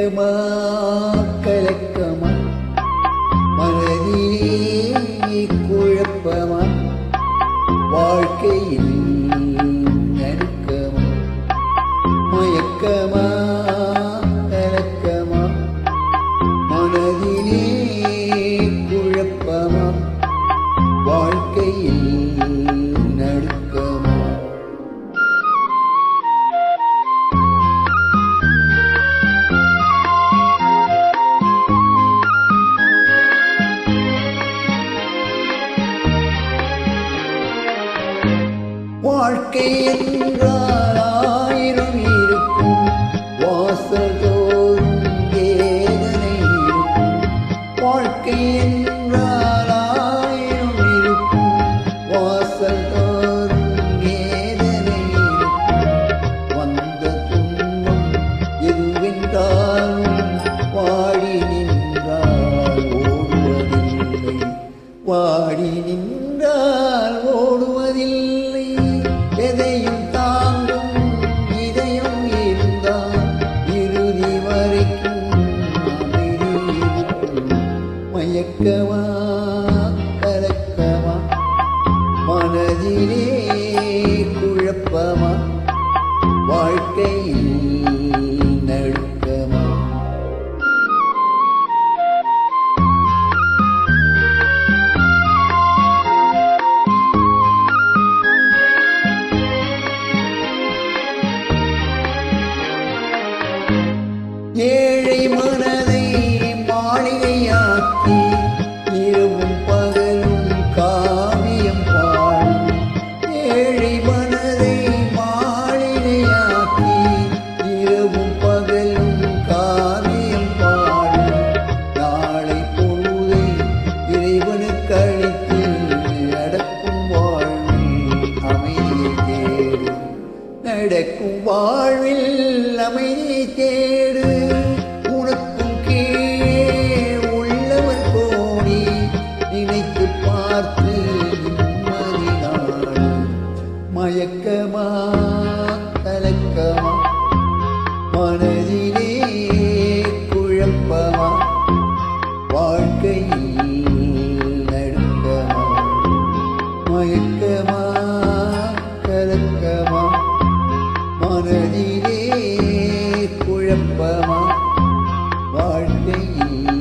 மயக்கமா கலக்கமா மனதிலே குழப்பமா வாழ்க்கையில் நடுக்கமா மயக்கமா கலக்கமா மனதிலே குழப்பமா வாழ்க்கையில் நடுக்கமா வாழ்க்கை என்றால் ஆயிரம் இருக்கும் வாசல் தோறும் வேதனை இருக்கும் வாழ்க்கை என்றால் ஆயிரம் இருக்கும் வாசல் தோறும் வேதனை இருக்கும் வந்த துன்பம் எதுவென்றாலும் வாடி நின்றால் ஓடுவதில்லை வாடி நின்றால் ஓடுவதில்லை எதையும் தாங்கும் இதயம் இருந்தால் இறுதி வரைக்கும் அமைதி இருக்கும் மயக்கமா கலக்கமா மனதிலே குழப்பமா வாழ்க்கையில் நடுக்கமா ஏழை மனதை மாளிகையாக்கி இரவும் பகலும் காவியம் பாடும் ஏழை மனதை மாளிகையாக்கி இரவும் பகலும் காவியம் பாடும் நாளை பொழுதை இறைவனுக்கு அளித்து நடக்கும் வாழ்வில் அமைதியை தேடு நடக்கும் வாழ்வில் அமைதியை தேடு உனக்கும் கீழே உள்ளவர் கோடி நினைத்து பார்த்து நிம்மதி நாடு மயக்கமா கலக்கமா மனதிலே குழப்பமா வாழ்க்கையில் நடுக்கமா மயக்கமா கலக்கமா மனதிலே குழப்பமா வாழ்க்கையில்